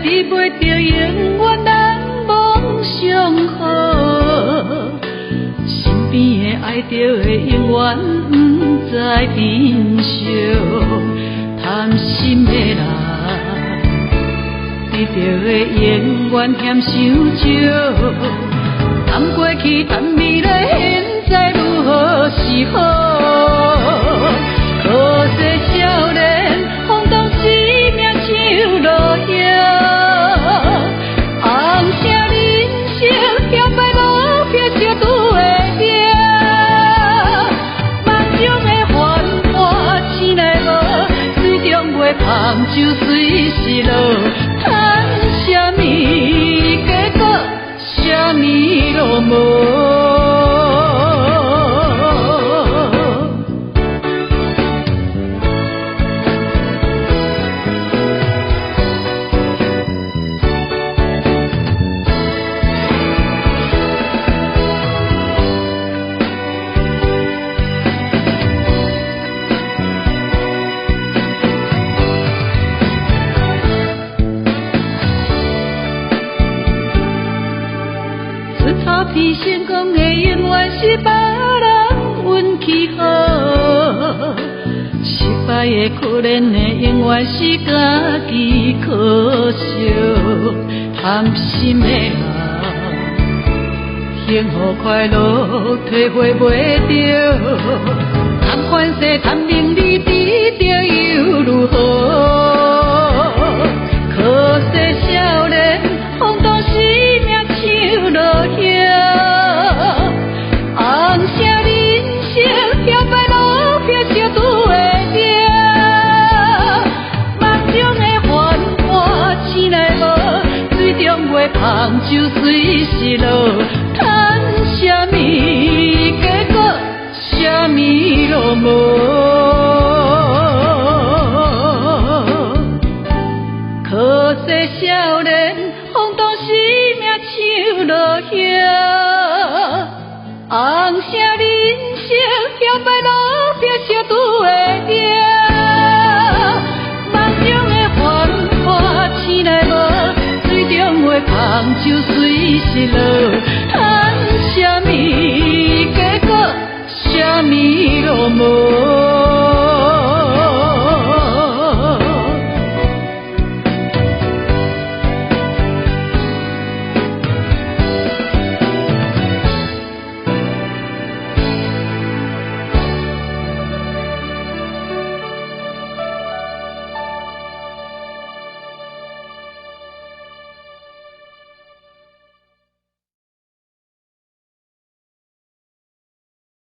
比袂着永远难忘上好。身边的爱着的永远不知珍惜，贪心的人得到的永远嫌伤少。谈过去，谈未来，现在如何是好？可惜少年风动生命像落叶，红尘人生摇摆路撇小拄的行。梦中的繁华醒来无，水中袂芳酒随时落。叹什么结果？什么落寞？偏成功的永远是别人运气好，失败的可怜的永远是家己可惜。贪心的人，幸福快乐体会袂着，贪权势贪名利，得着又如何？可惜少年风动生命像落叶。红酒随时落，叹什么结果？什么落寞？可惜少年风动生命像落叶，红尘人生摇摆路撇小拄的行。梦中的繁华醒来无，水中的芳酒随时落。